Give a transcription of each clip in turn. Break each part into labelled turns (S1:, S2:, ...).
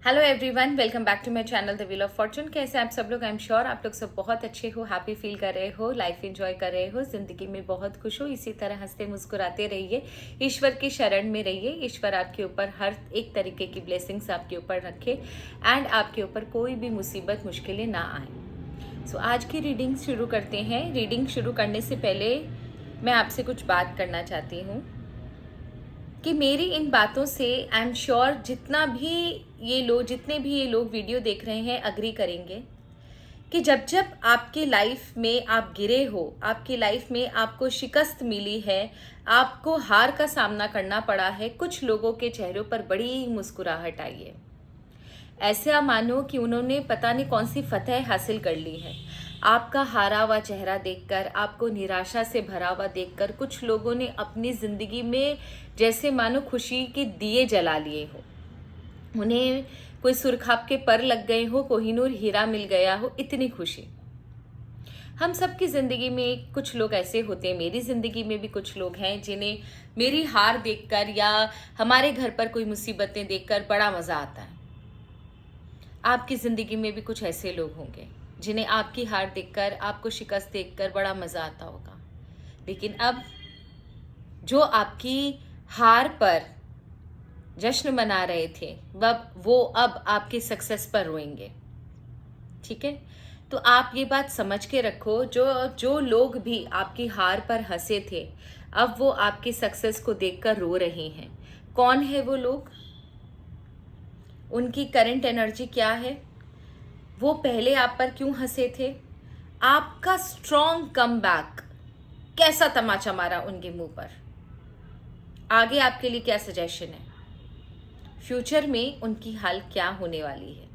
S1: Hello everyone, welcome back to my channel the wheel of fortune. कैसे आप सब लोग? आई एम श्योर आप लोग सब बहुत अच्छे हो, हैप्पी फील कर रहे हो, लाइफ एंजॉय कर रहे हो, जिंदगी में बहुत खुश हो। इसी तरह हंसते मुस्कुराते रहिए, ईश्वर की शरण में रहिए। ईश्वर आपके ऊपर हर एक तरीके की ब्लेसिंग्स आपके ऊपर रखे एंड आपके ऊपर कोई भी मुसीबत मुश्किलें ना आए। सो आज की रीडिंग शुरू करते हैं। रीडिंग शुरू करने से पहले मैं आपसे कुछ बात करना चाहती हूँ कि मेरी इन बातों से आई एम श्योर जितने भी ये लोग वीडियो देख रहे हैं अग्री करेंगे कि जब जब आपके लाइफ में आप गिरे हो, आपकी लाइफ में आपको शिकस्त मिली है, आपको हार का सामना करना पड़ा है, कुछ लोगों के चेहरों पर बड़ी मुस्कुराहट आई है। ऐसा मानो कि उन्होंने पता नहीं कौन सी फतह हासिल कर ली है। आपका हारा हुआ चेहरा देखकर, आपको निराशा से भरा हुआ देखकर कुछ लोगों ने अपनी ज़िंदगी में जैसे मानो खुशी के दिए जला लिए हो। उन्हें कोई सुरखाब के पर लग गए हो, कोहिनूर हीरा मिल गया हो, इतनी खुशी। हम सबकी ज़िंदगी में कुछ लोग ऐसे होते हैं, मेरी ज़िंदगी में भी कुछ लोग हैं जिन्हें मेरी हार देखकर या हमारे घर पर कोई मुसीबतें देखकर बड़ा मज़ा आता है। आपकी ज़िंदगी में भी कुछ ऐसे लोग होंगे जिन्हें आपकी हार देखकर, आपको शिकस्त देखकर बड़ा मज़ा आता होगा। लेकिन अब जो आपकी हार पर जश्न मना रहे थे वो अब आपकी सक्सेस पर रोएंगे। ठीक है, तो आप ये बात समझ के रखो, जो जो लोग भी आपकी हार पर हंसे थे अब वो आपकी सक्सेस को देखकर रो रहे हैं। कौन है वो लोग? उनकी करंट एनर्जी क्या है? वो पहले आप पर क्यों हंसे थे? आपका स्ट्रॉन्ग कमबैक कैसा तमाचा मारा उनके मुंह पर? आगे आपके लिए क्या सजेशन है? फ्यूचर में उनकी हाल क्या होने वाली है?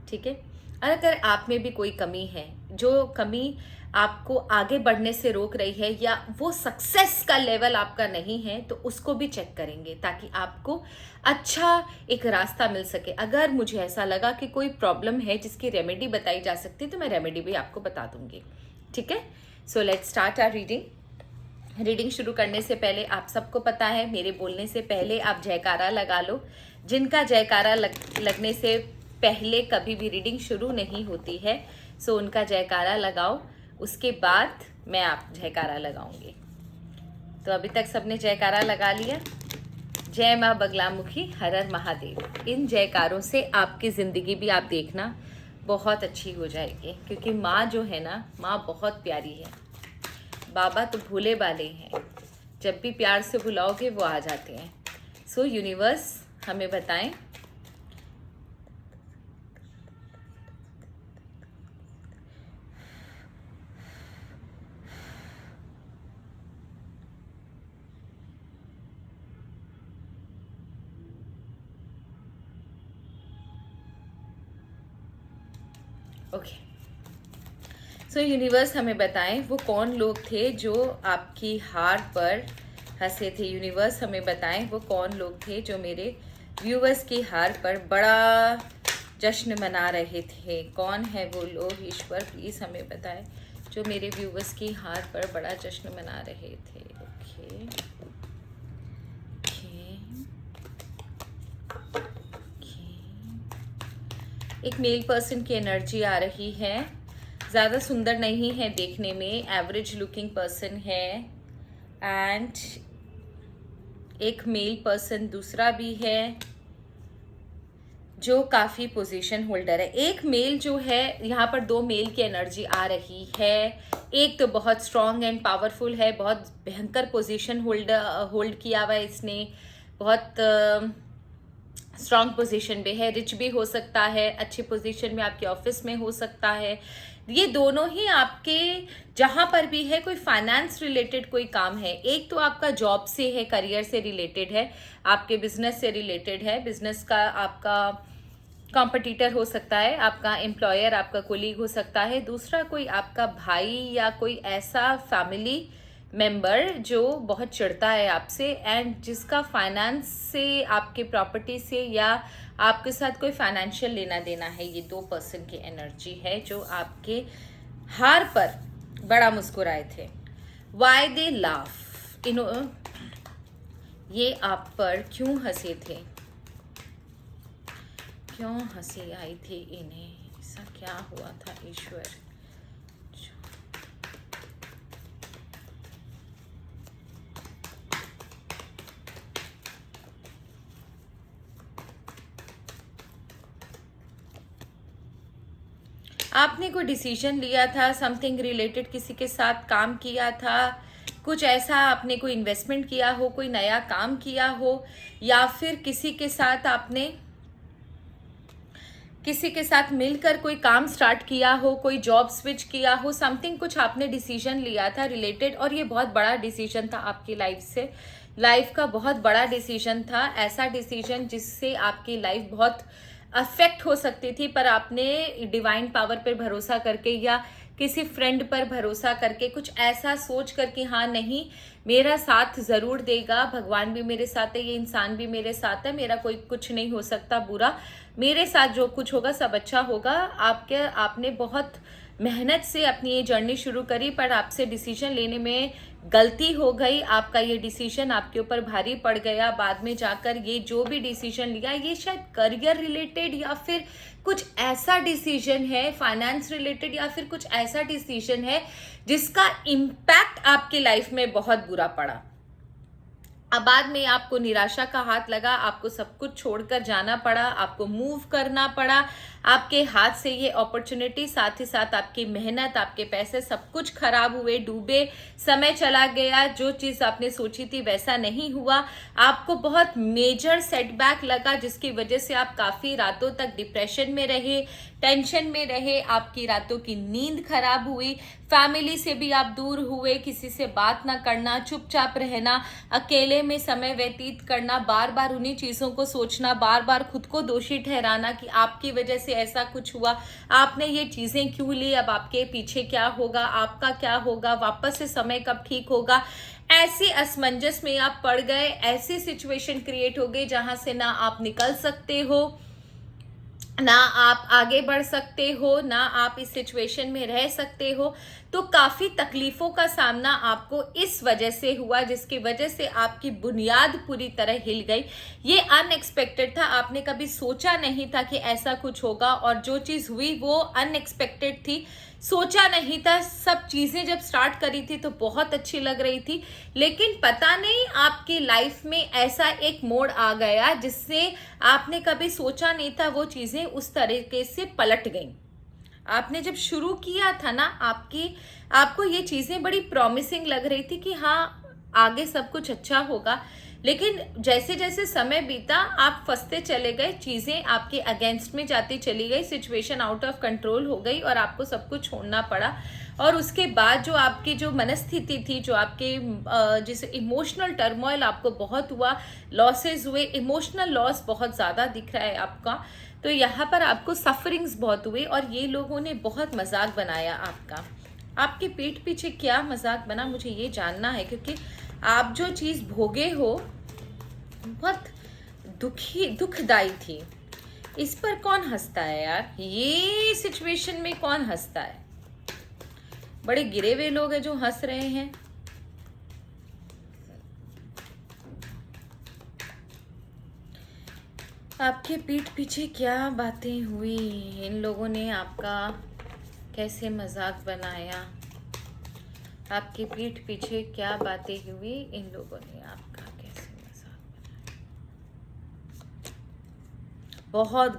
S1: ठीक है, अगर आप में भी कोई कमी है, जो कमी आपको आगे बढ़ने से रोक रही है या वो सक्सेस का लेवल आपका नहीं है, तो उसको भी चेक करेंगे ताकि आपको अच्छा एक रास्ता मिल सके। अगर मुझे ऐसा लगा कि कोई प्रॉब्लम है जिसकी रेमेडी बताई जा सकती है तो मैं रेमेडी भी आपको बता दूंगी। ठीक है, so let's start our reading शुरू करने से पहले आप सबको पता है, मेरे बोलने से पहले आप जयकारा लगा लो। जिनका जयकारा लगने से पहले कभी भी रीडिंग शुरू नहीं होती है, सो उनका जयकारा लगाओ, उसके बाद मैं आप जयकारा लगाऊंगी। तो अभी तक सबने जयकारा लगा लिया? जय माँ बगलामुखी, हर हर महादेव। इन जयकारों से आपकी ज़िंदगी भी आप देखना बहुत अच्छी हो जाएगी, क्योंकि माँ जो है ना, माँ बहुत प्यारी है। बाबा तो भोले वाले हैं, जब भी प्यार से बुलाओगे वो आ जाते हैं। सो यूनिवर्स हमें बताएं ओके। सो यूनिवर्स हमें बताएं वो कौन लोग थे जो आपकी हार पर हंसे थे। यूनिवर्स हमें बताएं वो कौन लोग थे जो मेरे व्यूवर्स की हार पर बड़ा जश्न मना रहे थे। कौन है वो लोग? ईश्वर प्लीज़ हमें बताएं जो मेरे व्यूवर्स की हार पर बड़ा जश्न मना रहे थे। ओके एक मेल पर्सन की एनर्जी आ रही है, ज़्यादा सुंदर नहीं है देखने में, एवरेज लुकिंग पर्सन है। एंड एक मेल पर्सन दूसरा भी है जो काफ़ी पोजीशन होल्डर है। एक मेल जो है, यहाँ पर दो मेल की एनर्जी आ रही है। एक तो बहुत स्ट्रॉन्ग एंड पावरफुल है, बहुत भयंकर पोजीशन होल्ड किया हुआ है इसने, बहुत स्ट्रॉन्ग पोजीशन पे है, रिच भी हो सकता है, अच्छी पोजीशन में आपके ऑफिस में हो सकता है। ये दोनों ही आपके जहाँ पर भी है कोई फाइनेंस रिलेटेड कोई काम है। एक तो आपका जॉब से है, करियर से रिलेटेड है, आपके बिजनेस से रिलेटेड है, बिजनेस का आपका कॉम्पिटिटर हो सकता है, आपका एम्प्लॉयर, आपका कोलीग हो सकता है। दूसरा कोई आपका भाई या कोई ऐसा फैमिली मेंबर जो बहुत चिढ़ता है आपसे एंड जिसका फाइनेंस से, आपके प्रॉपर्टी से या आपके साथ कोई फाइनेंशियल लेना देना है। ये दो पर्सन की एनर्जी है जो आपके हार पर बड़ा मुस्कुराए थे। वाई दे लाफ, ये आप पर क्यों हंसे थे? क्यों हंसी आई थी इन्हें, ऐसा क्या हुआ था ईश्वर। आपने कोई डिसीजन लिया था, समथिंग रिलेटेड किसी के साथ काम किया था, कुछ ऐसा आपने कोई इन्वेस्टमेंट किया हो, कोई नया काम किया हो, या फिर किसी के साथ मिलकर कोई काम स्टार्ट किया हो, कोई जॉब स्विच किया हो, समथिंग कुछ आपने डिसीजन लिया था रिलेटेड, और ये बहुत बड़ा डिसीजन था आपकी लाइफ का बहुत बड़ा डिसीजन था, ऐसा डिसीजन जिससे आपकी लाइफ बहुत अफेक्ट हो सकती थी, पर आपने डिवाइन पावर पर भरोसा करके या किसी फ्रेंड पर भरोसा करके कुछ ऐसा सोच कर कि हाँ नहीं, मेरा साथ जरूर देगा, भगवान भी मेरे साथ है, ये इंसान भी मेरे साथ है, मेरा कोई कुछ नहीं हो सकता बुरा, मेरे साथ जो कुछ होगा सब अच्छा होगा। आपने बहुत मेहनत से अपनी ये जर्नी शुरू करी, पर आपसे डिसीजन लेने में गलती हो गई, आपका ये डिसीजन आपके ऊपर भारी पड़ गया, बाद में जाकर ये जो भी डिसीजन लिया ये शायद करियर रिलेटेड या फिर कुछ ऐसा डिसीजन है, फाइनेंस रिलेटेड या फिर कुछ ऐसा डिसीजन है जिसका इम्पैक्ट आपकी लाइफ में बहुत बुरा पड़ा। अब बाद में आपको निराशा का हाथ लगा, आपको सब कुछ छोड़कर जाना पड़ा, आपको मूव करना पड़ा, आपके हाथ से ये अपॉर्चुनिटी, साथ ही साथ आपकी मेहनत, आपके पैसे सब कुछ खराब हुए, डूबे, समय चला गया, जो चीज़ आपने सोची थी वैसा नहीं हुआ, आपको बहुत मेजर सेटबैक लगा जिसकी वजह से आप काफ़ी रातों तक डिप्रेशन में रहे, टेंशन में रहे, आपकी रातों की नींद खराब हुई, फैमिली से भी आप दूर हुए, किसी से बात ना करना, चुपचाप रहना, अकेले में समय व्यतीत करना, बार बार उन्हीं चीज़ों को सोचना, बार बार खुद को दोषी ठहराना कि आपकी वजह से ऐसा कुछ हुआ, आपने ये चीज़ें क्यों ली, अब आपके पीछे क्या होगा, आपका क्या होगा, वापस से समय कब ठीक होगा। ऐसी असमंजस में आप पड़ गए, ऐसी सिचुएशन क्रिएट हो गई जहां से ना आप निकल सकते हो, ना आप आगे बढ़ सकते हो, ना आप इस सिचुएशन में रह सकते हो। तो काफ़ी तकलीफ़ों का सामना आपको इस वजह से हुआ, जिसकी वजह से आपकी बुनियाद पूरी तरह हिल गई। ये अनएक्सपेक्टेड था, आपने कभी सोचा नहीं था कि ऐसा कुछ होगा, और जो चीज़ हुई वो अनएक्सपेक्टेड थी, सोचा नहीं था। सब चीज़ें जब स्टार्ट करी थी तो बहुत अच्छी लग रही थी, लेकिन पता नहीं आपकी लाइफ में ऐसा एक मोड़ आ गया जिससे आपने कभी सोचा नहीं था, वो चीज़ें उस तरीके से पलट गईं। आपने जब शुरू किया था ना, आपको ये चीज़ें बड़ी प्रॉमिसिंग लग रही थी कि हाँ आगे सब कुछ अच्छा होगा, लेकिन जैसे जैसे समय बीता आप फंसते चले गए, चीज़ें आपके अगेंस्ट में जाती चली गई, सिचुएशन आउट ऑफ कंट्रोल हो गई और आपको सब कुछ छोड़ना पड़ा। और उसके बाद जो आपकी जो मनस्थिति थी, जो आपके जिस इमोशनल टर्मोइल आपको बहुत हुआ, लॉसेस हुए, इमोशनल लॉस बहुत ज़्यादा दिख रहा है आपका, तो यहाँ पर आपको सफरिंग्स बहुत हुई और ये लोगों ने बहुत मजाक बनाया आपका। आपके पीठ पीछे क्या मजाक बना, मुझे ये जानना है, क्योंकि आप जो चीज़ भोगे हो बहुत दुखदाई थी। इस पर कौन हंसता है यार, ये सिचुएशन में कौन हंसता है? बड़े गिरे हुए लोग हैं जो हंस रहे हैं। आपके पीठ पीछे क्या बातें हुई, इन लोगों ने आपका कैसे मजाक बनाया, आपके पीठ पीछे क्या बातें हुई, इन लोगों ने आपका कैसे मजाक बनाया। बहुत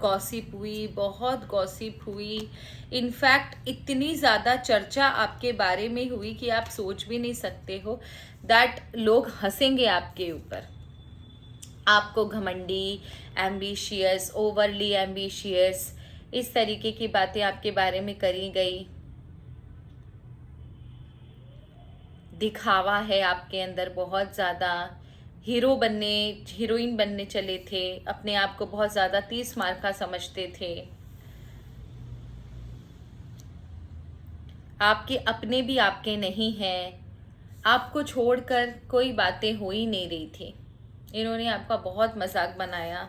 S1: गॉसिप हुई, इनफैक्ट इतनी ज़्यादा चर्चा आपके बारे में हुई कि आप सोच भी नहीं सकते हो दैट लोग हंसेंगे आपके ऊपर। आपको घमंडी, एम्बिशियस, ओवरली एम्बिशियस, इस तरीके की बातें आपके बारे में करी गई। दिखावा है आपके अंदर बहुत ज़्यादा, हीरोइन बनने चले थे, अपने आप को बहुत ज़्यादा 30 मार का समझते थे। आपके अपने भी आपके नहीं हैं, आपको छोड़कर कोई बातें हो ही नहीं रही थी। इन्होंने आपका बहुत मजाक बनाया।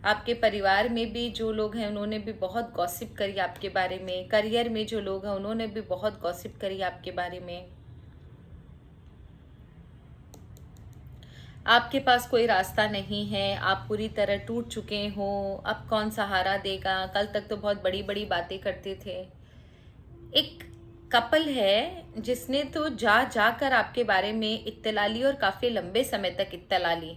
S1: आपके परिवार में भी जो लोग हैं उन्होंने भी बहुत गॉसिप करी आपके बारे में, करियर में जो लोग हैं उन्होंने भी बहुत गॉसिप करी आपके बारे में। आपके पास कोई रास्ता नहीं है, आप पूरी तरह टूट चुके हो, अब कौन सहारा देगा। कल तक तो बहुत बड़ी बड़ी बातें करते थे। एक कपल है जिसने तो जा जाकर आपके बारे में इत्तला ली, और काफ़ी लंबे समय तक इत्तला ली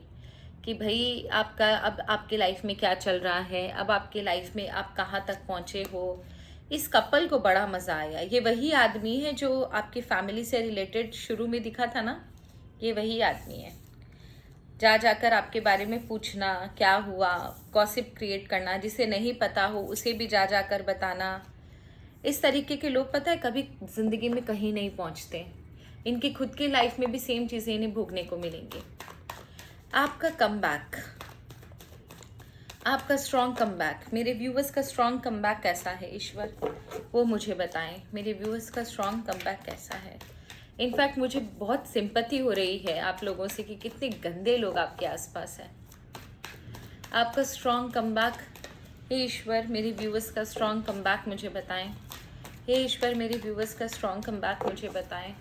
S1: कि भाई आपका अब आपके लाइफ में क्या चल रहा है, अब आपके लाइफ में आप कहाँ तक पहुँचे हो। इस कपल को बड़ा मज़ा आया। ये वही आदमी है जो आपकी फैमिली से रिलेटेड शुरू में दिखा था ना, ये वही आदमी है। जा जाकर आपके बारे में पूछना क्या हुआ, गॉसिप क्रिएट करना, जिसे नहीं पता हो उसे भी जा जाकर बताना। इस तरीके के लोग पता है कभी ज़िंदगी में कहीं नहीं पहुंचते। इनकी खुद की लाइफ में भी सेम चीज़ें इन्हें भोगने को मिलेंगी। आपका कमबैक, आपका स्ट्रॉन्ग कमबैक, मेरे व्यूवर्स का स्ट्रॉन्ग कमबैक कैसा है ईश्वर, वो मुझे बताएं। मेरे व्यूवर्स का स्ट्रॉन्ग कमबैक कैसा है। इनफैक्ट मुझे बहुत सिंपैथी हो रही है आप लोगों से कि कितने गंदे लोग आपके आसपास हैं। आपका स्ट्रॉन्ग कमबैक, हे ईश्वर मेरे व्यूवर्स का स्ट्रॉन्ग कमबैक मुझे बताएं। हे ईश्वर मेरे व्यूवर्स का स्ट्रॉन्ग कमबैक मुझे बताएं।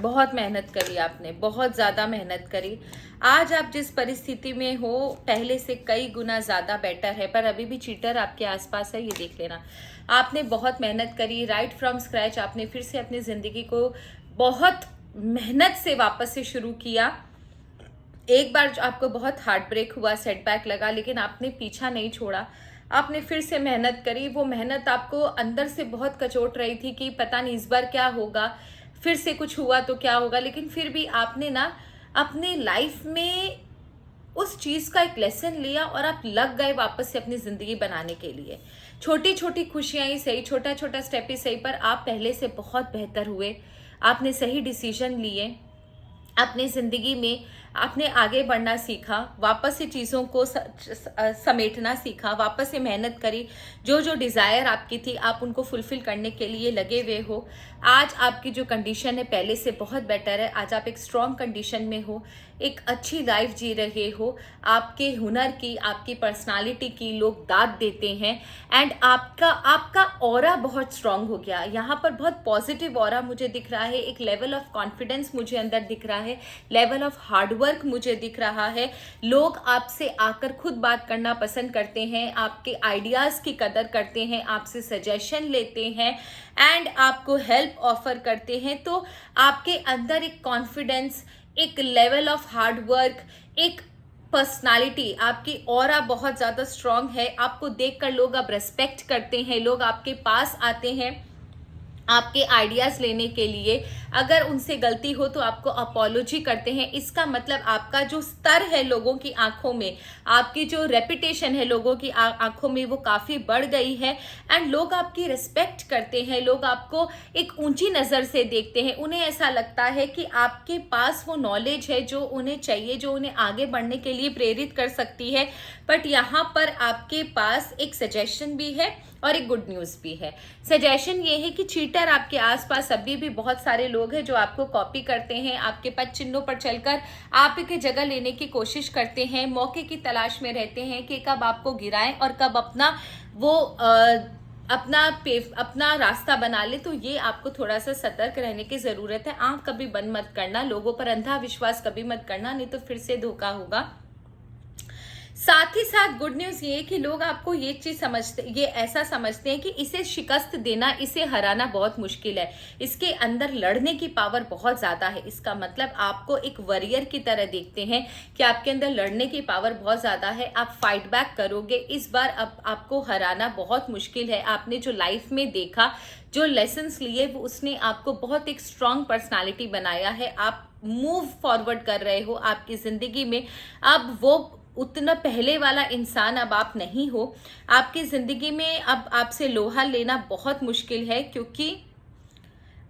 S1: बहुत मेहनत करी आपने, बहुत ज़्यादा मेहनत करी। आज आप जिस परिस्थिति में हो पहले से कई गुना ज़्यादा बेटर है, पर अभी भी चीटर आपके आसपास है, ये देख लेना। आपने बहुत मेहनत करी, राइट फ्रॉम स्क्रैच आपने फिर से अपनी ज़िंदगी को बहुत मेहनत से वापस से शुरू किया। एक बार आपको बहुत हार्ट ब्रेक हुआ, सेटबैक लगा, लेकिन आपने पीछा नहीं छोड़ा। आपने फिर से मेहनत करी। वो मेहनत आपको अंदर से बहुत कचोट रही थी कि पता नहीं इस बार क्या होगा, फिर से कुछ हुआ तो क्या होगा, लेकिन फिर भी आपने ना अपने लाइफ में उस चीज़ का एक लेसन लिया और आप लग गए वापस से अपनी ज़िंदगी बनाने के लिए। छोटी छोटी खुशियाँ ही सही, छोटा छोटा स्टेप ही सही, पर आप पहले से बहुत बेहतर हुए। आपने सही डिसीजन लिए अपनी ज़िंदगी में, आपने आगे बढ़ना सीखा, वापस से चीज़ों को समेटना सीखा, वापस से मेहनत करी। जो जो डिज़ायर आपकी थी आप उनको फुलफ़िल करने के लिए लगे हुए हो। आज आपकी जो कंडीशन है पहले से बहुत बेटर है। आज आप एक स्ट्रॉन्ग कंडीशन में हो, एक अच्छी लाइफ जी रहे हो। आपके हुनर की, आपकी पर्सनालिटी की लोग दाद देते हैं। एंड आपका आपका ऑरा बहुत स्ट्रांग हो गया। यहाँ पर बहुत पॉजिटिव ऑरा मुझे दिख रहा है। एक लेवल ऑफ कॉन्फिडेंस मुझे अंदर दिख रहा है, लेवल ऑफ हार्डवर्क मुझे दिख रहा है। लोग आपसे आकर खुद बात करना पसंद करते हैं, आपके आइडियाज़ की कदर करते हैं, आपसे सजेशन लेते हैं एंड आपको हेल्प ऑफर करते हैं। तो आपके अंदर एक कॉन्फिडेंस, एक लेवल ऑफ हार्ड वर्क, एक पर्सनालिटी, आपकी ऑरा बहुत ज़्यादा स्ट्रांग है। आपको देखकर लोग अब रेस्पेक्ट करते हैं, लोग आपके पास आते हैं आपके आइडियाज़ लेने के लिए। अगर उनसे गलती हो तो आपको अपॉलोजी करते हैं। इसका मतलब आपका जो स्तर है लोगों की आंखों में, आपकी जो रेपुटेशन है लोगों की आंखों में, वो काफ़ी बढ़ गई है। एंड लोग आपकी रिस्पेक्ट करते हैं, लोग आपको एक ऊंची नज़र से देखते हैं। उन्हें ऐसा लगता है कि आपके पास वो नॉलेज है जो उन्हें चाहिए, जो उन्हें आगे बढ़ने के लिए प्रेरित कर सकती है। बट यहाँ पर आपके पास एक सजेशन भी है और एक गुड न्यूज़ भी है। सजेशन ये है कि चीटर आपके आसपास अभी भी बहुत सारे लोग हैं जो आपको कॉपी करते हैं, आपके पद चिन्हों पर चलकर आप की जगह लेने की कोशिश करते हैं, मौके की तलाश में रहते हैं कि कब आपको गिराएं और कब अपना रास्ता बना ले। तो ये आपको थोड़ा सा सतर्क रहने की ज़रूरत है। आंख कभी बंद मत करना, लोगों पर अंधा विश्वास कभी मत करना, नहीं तो फिर से धोखा होगा। साथ ही साथ गुड न्यूज़ ये कि लोग आपको ये ऐसा समझते हैं कि इसे शिकस्त देना, इसे हराना बहुत मुश्किल है। इसके अंदर लड़ने की पावर बहुत ज़्यादा है। इसका मतलब आपको एक वॉरियर की तरह देखते हैं कि आपके अंदर लड़ने की पावर बहुत ज़्यादा है। आप फाइट बैक करोगे। इस बार अब आपको हराना बहुत मुश्किल है। आपने जो लाइफ में देखा, जो लेसन्स लिए, वो उसने आपको बहुत एक स्ट्रॉन्ग पर्सनालिटी बनाया है। आप मूव फॉरवर्ड कर रहे हो आपकी ज़िंदगी में। अब वो उतना पहले वाला इंसान अब आप नहीं हो। आपकी ज़िंदगी में अब आपसे लोहा लेना बहुत मुश्किल है, क्योंकि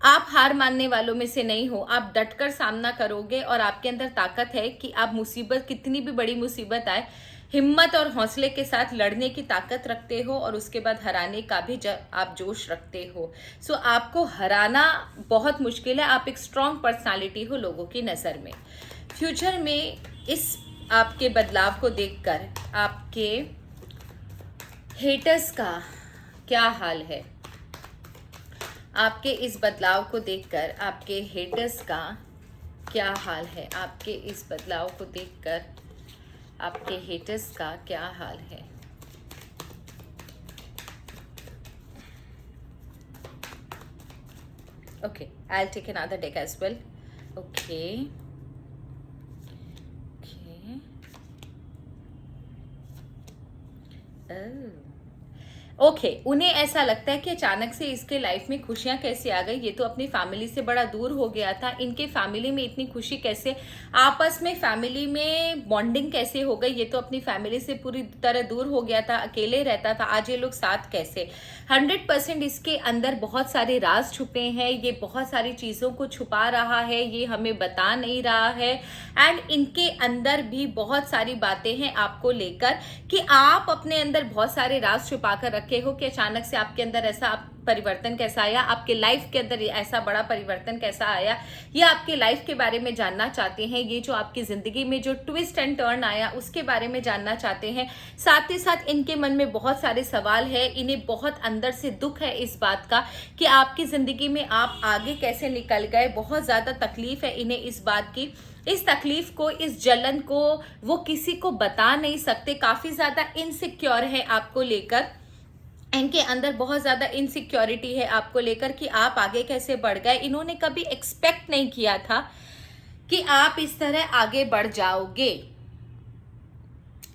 S1: आप हार मानने वालों में से नहीं हो। आप डटकर सामना करोगे और आपके अंदर ताकत है कि आप मुसीबत, कितनी भी बड़ी मुसीबत आए, हिम्मत और हौसले के साथ लड़ने की ताकत रखते हो और उसके बाद हराने का भी आप जोश रखते हो। सो आपको हराना बहुत मुश्किल है। आप एक स्ट्रॉन्ग पर्सनालिटी हो लोगों की नज़र में। फ्यूचर में इस आपके बदलाव को देखकर आपके हेटर्स का क्या हाल है? आपके इस बदलाव को देखकर आपके हेटर्स का क्या हाल है? आपके इस बदलाव को देखकर आपके हेटर्स का क्या हाल है? Okay, I'll take another deck as well. Okay. Oh. Okay उन्हें ऐसा लगता है कि अचानक से इसके लाइफ में खुशियां कैसे आ गई। ये तो अपनी फैमिली से बड़ा दूर हो गया था, इनके फैमिली में इतनी खुशी कैसे, आपस में फैमिली में बॉन्डिंग कैसे हो गई। ये तो अपनी फैमिली से पूरी तरह दूर हो गया था, अकेले रहता था, आज ये लोग साथ कैसे। 100% इसके अंदर बहुत सारे राज छुपे हैं, ये बहुत सारी चीज़ों को छुपा रहा है, ये हमें बता नहीं रहा है। एंड इनके अंदर भी बहुत सारी बातें हैं आपको लेकर कि आप अपने अंदर बहुत सारे राज छुपा कर रखे हो कि अचानक से आपके अंदर ऐसा परिवर्तन कैसा आया, आपके लाइफ के अंदर ऐसा बड़ा परिवर्तन कैसा आया, ये आपके लाइफ के बारे में जानना चाहते हैं। ये जो आपकी जिंदगी में जो ट्विस्ट एंड टर्न आया उसके बारे में जानना चाहते हैं। साथ ही साथ इनके मन में बहुत सारे सवाल है, इन्हें बहुत अंदर से दुख है इस बात का कि आपकी जिंदगी में आप आगे कैसे निकल गए। बहुत ज्यादा तकलीफ है इन्हें इस बात की। इस तकलीफ को, इस जलन को वो किसी को बता नहीं सकते। काफी ज्यादा इनसिक्योर है आपको लेकर, इनके अंदर बहुत ज्यादा इनसिक्योरिटी है आपको लेकर कि आप आगे कैसे बढ़ गए। इन्होंने कभी एक्सपेक्ट नहीं किया था कि आप इस तरह आगे बढ़ जाओगे।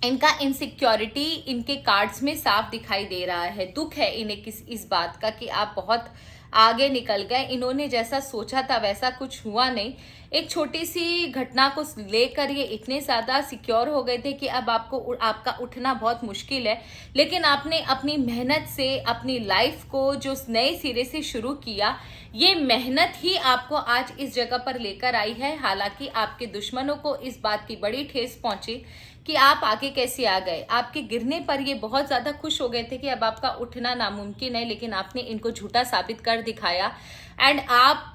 S1: इनका इनसिक्योरिटी इनके कार्ड्स में साफ दिखाई दे रहा है। दुख है इन्हें इस बात का कि आप बहुत आगे निकल गए। इन्होंने जैसा सोचा था वैसा कुछ हुआ नहीं। एक छोटी सी घटना को लेकर ये इतने ज़्यादा सिक्योर हो गए थे कि अब आपका उठना बहुत मुश्किल है। लेकिन आपने अपनी मेहनत से अपनी लाइफ को जो नए सिरे से शुरू किया, ये मेहनत ही आपको आज इस जगह पर लेकर आई है। हालांकि आपके दुश्मनों को इस बात की बड़ी ठेस पहुंची कि आप आगे कैसे आ गए। आपके गिरने पर ये बहुत ज़्यादा खुश हो गए थे कि अब आपका उठना नामुमकिन है, लेकिन आपने इनको झूठा साबित कर दिखाया। एंड आप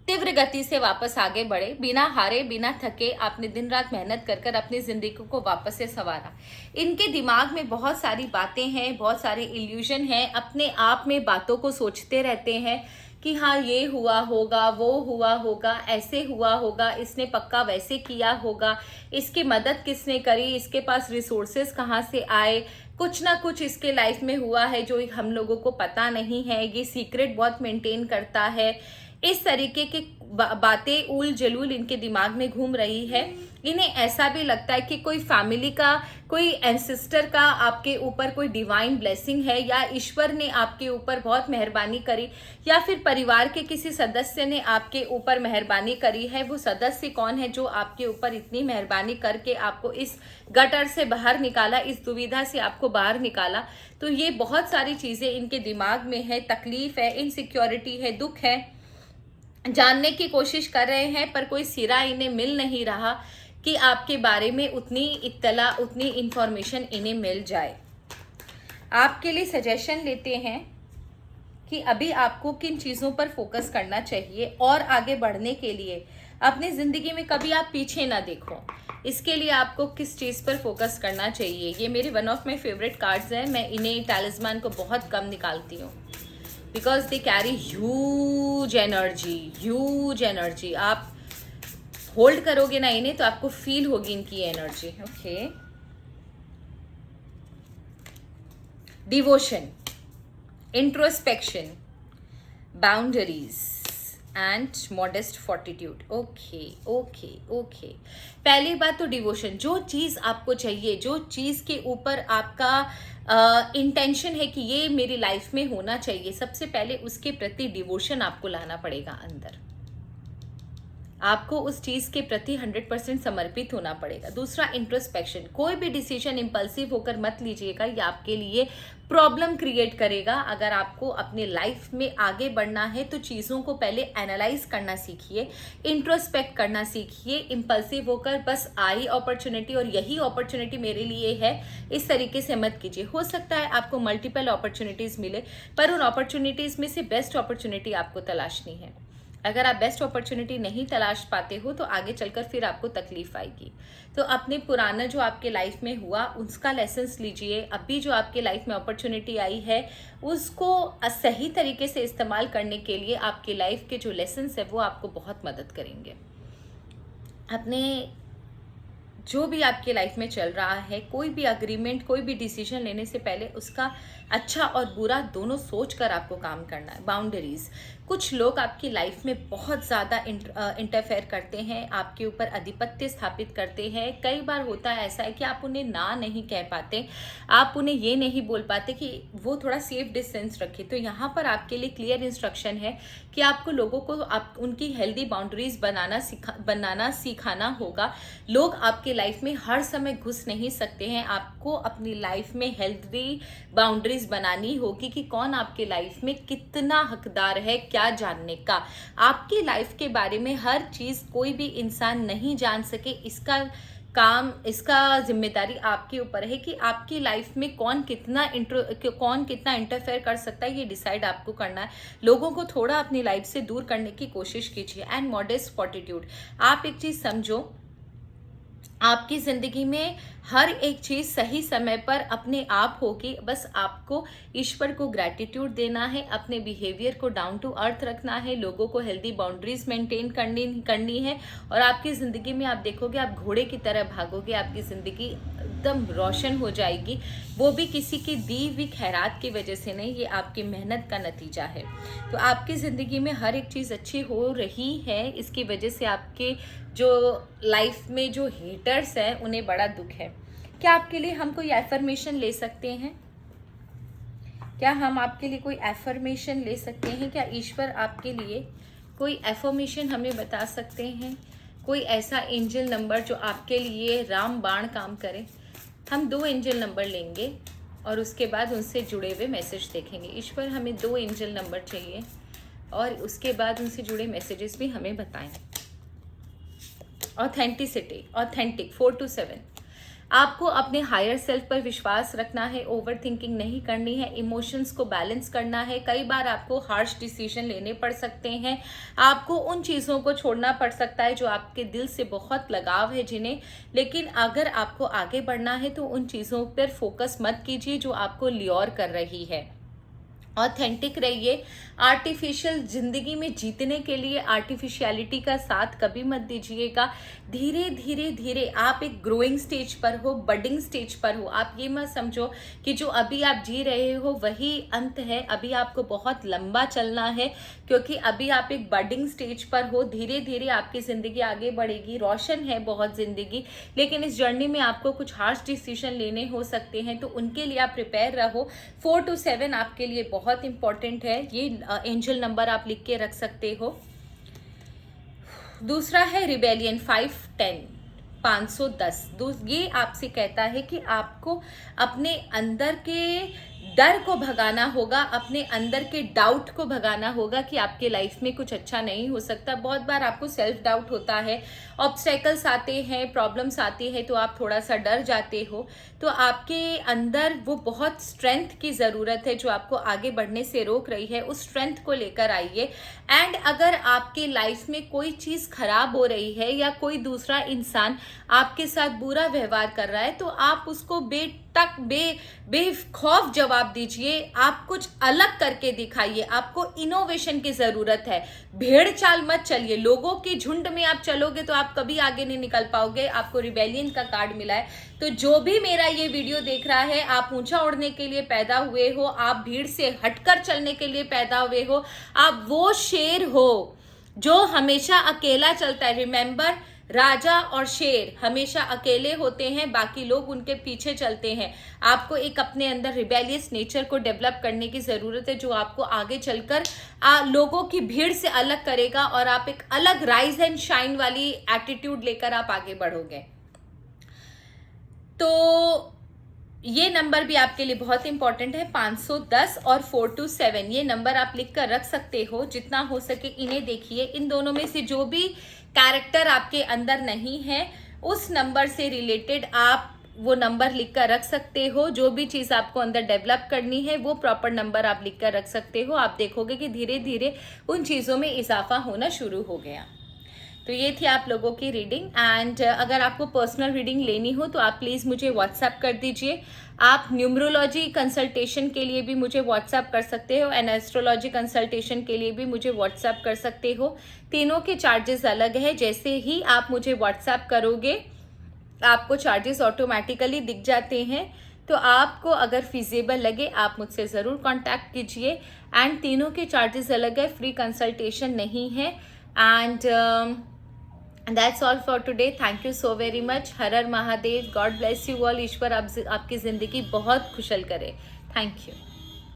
S1: तीव्र गति से वापस आगे बढ़े, बिना हारे बिना थके। आपने दिन रात मेहनत कर कर अपनी जिंदगी को वापस से संवारा। इनके दिमाग में बहुत सारी बातें हैं, बहुत सारे इल्यूजन हैं, अपने आप में बातों को सोचते रहते हैं कि हाँ ये हुआ होगा, वो हुआ होगा, ऐसे हुआ होगा, इसने पक्का वैसे किया होगा, इसकी मदद किसने करी, इसके पास रिसोर्सेज कहाँ से आए, कुछ ना कुछ इसके लाइफ में हुआ है जो हम लोगों को पता नहीं है। ये सीक्रेट बहुत मेंटेन करता है। इस तरीके की बातें उल जलूल इनके दिमाग में घूम रही है। इन्हें ऐसा भी लगता है कि कोई फैमिली का, कोई एंसेस्टर का आपके ऊपर कोई डिवाइन ब्लेसिंग है, या ईश्वर ने आपके ऊपर बहुत मेहरबानी करी, या फिर परिवार के किसी सदस्य ने आपके ऊपर मेहरबानी करी है। वो सदस्य कौन है जो आपके ऊपर इतनी मेहरबानी करके आपको इस गटर से बाहर निकाला, इस दुविधा से आपको बाहर निकाला। तो ये बहुत सारी चीजें इनके दिमाग में है। तकलीफ है, इनसिक्योरिटी है, दुख है, जानने की कोशिश कर रहे हैं पर कोई सिरा इन्हें मिल नहीं रहा कि आपके बारे में उतनी इत्तला, उतनी इंफॉर्मेशन इन्हें मिल जाए। आपके लिए सजेशन लेते हैं कि अभी आपको किन चीज़ों पर फोकस करना चाहिए और आगे बढ़ने के लिए अपनी ज़िंदगी में कभी आप पीछे ना देखो। इसके लिए आपको किस चीज़ पर फोकस करना चाहिए। ये मेरे one of my favourite cards हैं। मैं इन्हें टैलिस्मान को बहुत कम निकालती हूँ because they carry huge energy. आप होल्ड करोगे ना इन्हें तो आपको फील होगी इनकी energy. Okay, devotion, introspection, boundaries and modest fortitude. Okay, पहली बात तो डिवोशन। जो चीज़ आपको चाहिए, जो चीज़ के ऊपर आपका इंटेंशन है कि ये मेरी लाइफ में होना चाहिए, सबसे पहले उसके प्रति डिवोशन आपको लाना पड़ेगा अंदर। आपको उस चीज़ के प्रति 100% समर्पित होना पड़ेगा। दूसरा, इंट्रोस्पेक्शन। कोई भी डिसीजन इम्पल्सिव होकर मत लीजिएगा, ये आपके लिए प्रॉब्लम क्रिएट करेगा। अगर आपको अपने लाइफ में आगे बढ़ना है तो चीज़ों को पहले एनालाइज करना सीखिए, इंट्रोस्पेक्ट करना सीखिए। इम्पल्सिव होकर बस आई अपॉर्चुनिटी और यही अपॉर्चुनिटी मेरे लिए है, इस तरीके से मत कीजिए। हो सकता है आपको मल्टीपल अपॉर्चुनिटीज़ मिले, पर उन अपॉर्चुनिटीज़ में से बेस्ट अपॉर्चुनिटी आपको तलाशनी है। अगर आप बेस्ट अपॉर्चुनिटी नहीं तलाश पाते हो तो आगे चलकर फिर आपको तकलीफ आएगी। तो अपने पुराना जो आपके लाइफ में हुआ उसका लेसन्स लीजिए। अभी जो आपके लाइफ में अपॉर्चुनिटी आई है उसको सही तरीके से इस्तेमाल करने के लिए आपके लाइफ के जो लेसन्स है वो आपको बहुत मदद करेंगे। अपने जो भी आपके लाइफ में चल रहा है, कोई भी अग्रीमेंट, कोई भी डिसीजन लेने से पहले उसका अच्छा और बुरा दोनों सोच कर आपको काम करना है। बाउंड्रीज। कुछ लोग आपकी लाइफ में बहुत ज़्यादा इंटरफेयर करते हैं, आपके ऊपर आधिपत्य स्थापित करते हैं। कई बार होता है ऐसा है कि आप उन्हें ना नहीं कह पाते, आप उन्हें ये नहीं बोल पाते कि वो थोड़ा सेफ डिस्टेंस रखे। तो यहाँ पर आपके लिए क्लियर इंस्ट्रक्शन है कि आपको लोगों को आप उनकी हेल्दी बाउंड्रीज बनाना सिखाना होगा। लोग आपके लाइफ में हर समय घुस नहीं सकते हैं। आपको अपनी लाइफ में हेल्दी बाउंड्रीज बनानी होगी कि कौन आपके लाइफ में कितना हकदार है क्या जानने का। आपकी लाइफ के बारे में हर चीज कोई भी इंसान नहीं जान सके, इसका जिम्मेदारी आपके ऊपर है कि आपकी लाइफ में कौन कितना इंटरफेयर कर सकता है, ये डिसाइड आपको करना है। लोगों को थोड़ा अपनी लाइफ से दूर करने की कोशिश कीजिए। And modest fortitude. आप एक चीज समझो, आपकी जिंदगी में हर एक चीज सही समय पर अपने आप होगी। बस आपको ईश्वर को ग्रैटिट्यूड देना है, अपने बिहेवियर को डाउन टू अर्थ रखना है, लोगों को हेल्दी बाउंड्रीज मेंटेन करनी है। और आपकी जिंदगी में आप देखोगे आप घोड़े की तरह भागोगे, आपकी जिंदगी एकदम रोशन हो जाएगी। वो भी किसी की दी हुई खैरात की वजह से नहीं, ये आपकी मेहनत का नतीजा है। तो आपकी जिंदगी में हर एक चीज अच्छी हो रही है, इसकी वजह से आपके जो लाइफ में जो हेटर्स हैं उन्हें बड़ा दुख है। क्या आपके लिए हम कोई एफर्मेशन ले सकते हैं? क्या हम आपके लिए कोई एफर्मेशन ले सकते हैं? क्या ईश्वर आपके लिए कोई एफर्मेशन हमें बता सकते हैं? कोई ऐसा एंजल नंबर जो आपके लिए राम बाण काम करे? हम 2 एंजल नंबर लेंगे और उसके बाद उनसे जुड़े हुए मैसेज देखेंगे। ईश्वर, हमें 2 एंजल नंबर चाहिए और उसके बाद उनसे जुड़े मैसेजेस भी हमें बताएं। Authenticity, authentic 4 to 7। आपको अपने हायर सेल्फ पर विश्वास रखना है, ओवर थिंकिंग नहीं करनी है, इमोशंस को बैलेंस करना है। कई बार आपको हार्श डिसीजन लेने पड़ सकते हैं, आपको उन चीज़ों को छोड़ना पड़ सकता है जो आपके दिल से बहुत लगाव है जिन्हें, लेकिन अगर आपको आगे बढ़ना है तो उन चीज़ों पर फोकस मत कीजिए जो आपको ल्योर कर रही है। ऑथेंटिक रहिए। आर्टिफिशियल जिंदगी में जीतने के लिए आर्टिफिशियलिटी का साथ कभी मत दीजिएगा। धीरे धीरे धीरे आप एक ग्रोइंग स्टेज पर हो, बडिंग स्टेज पर हो। आप ये मत समझो कि जो अभी आप जी रहे हो वही अंत है। अभी आपको बहुत लंबा चलना है क्योंकि अभी आप एक बडिंग स्टेज पर हो। धीरे धीरे आपकी जिंदगी आगे बढ़ेगी। रोशन है बहुत जिंदगी, लेकिन इस जर्नी में आपको कुछ हार्श डिसीजन लेने हो सकते हैं, तो उनके लिए आप प्रिपेयर रहो। 4 to 7 आपके लिए बहुत इंपॉर्टेंट है। ये एंजल नंबर आप लिख के रख सकते हो। दूसरा है रिबेलियन 510 510। ये आपसे कहता है कि आपको अपने अंदर के डर को भगाना होगा, अपने अंदर के डाउट को भगाना होगा कि आपके लाइफ में कुछ अच्छा नहीं हो सकता। बहुत बार आपको सेल्फ डाउट होता है, ऑब्स्टेकल्स आते हैं, प्रॉब्लम्स आती है तो आप थोड़ा सा डर जाते हो। तो आपके अंदर वो बहुत स्ट्रेंथ की ज़रूरत है जो आपको आगे बढ़ने से रोक रही है। उस स्ट्रेंथ को लेकर आइए। एंड अगर आपके लाइफ में कोई चीज़ खराब हो रही है या कोई दूसरा इंसान आपके साथ बुरा व्यवहार कर रहा है तो आप उसको बेखौफ जवाब दीजिए। आप कुछ अलग करके दिखाइए। आपको इनोवेशन की जरूरत है। भेड़ चाल मत चलिए। लोगों के झुंड में आप चलोगे तो आप कभी आगे नहीं निकल पाओगे। आपको रिबेलियन का कार्ड मिला है। तो जो भी मेरा ये वीडियो देख रहा है, आप ऊंचा उड़ने के लिए पैदा हुए हो, आप भीड़ से हटकर चलने के लिए पैदा हुए हो, आप वो शेर हो जो हमेशा अकेला चलता है। रिमेंबर, राजा और शेर हमेशा अकेले होते हैं, बाकी लोग उनके पीछे चलते हैं। आपको एक अपने अंदर रिबेलियस नेचर को डेवलप करने की ज़रूरत है, जो आपको आगे चलकर लोगों की भीड़ से अलग करेगा और आप एक अलग राइज एंड शाइन वाली एटीट्यूड लेकर आप आगे बढ़ोगे। तो ये नंबर भी आपके लिए बहुत इंपॉर्टेंट है, 510 और 427। ये नंबर आप लिख कर रख सकते हो, जितना हो सके इन्हें देखिए। इन दोनों में से जो भी कैरेक्टर आपके अंदर नहीं है, उस नंबर से रिलेटेड आप वो नंबर लिख कर रख सकते हो। जो भी चीज़ आपको अंदर डेवलप करनी है, वो प्रॉपर नंबर आप लिख कर रख सकते हो। आप देखोगे कि धीरे धीरे उन चीज़ों में इजाफा होना शुरू हो गया। तो ये थी आप लोगों की रीडिंग। एंड अगर आपको पर्सनल रीडिंग लेनी हो तो आप प्लीज़ मुझे व्हाट्सएप कर दीजिए। आप न्यूमरोलॉजी कंसल्टेशन के लिए भी मुझे व्हाट्सएप कर सकते हो एंड एस्ट्रोलॉजी कंसल्टेशन के लिए भी मुझे व्हाट्सएप कर सकते हो। तीनों के चार्जेस अलग है। जैसे ही आप मुझे व्हाट्सएप करोगे, आपको चार्जेस ऑटोमेटिकली दिख जाते हैं। तो आपको अगर फिजिबल लगे, आप मुझसे ज़रूर कांटेक्ट कीजिए। एंड तीनों के चार्जेस अलग है, फ्री कंसल्टेशन नहीं है। And that's all for today. Thank you so very much. Her her Mahadev. God bless you all. ईश्वर आपकी ज़िंदगी बहुत खुशहाल करे. Thank you.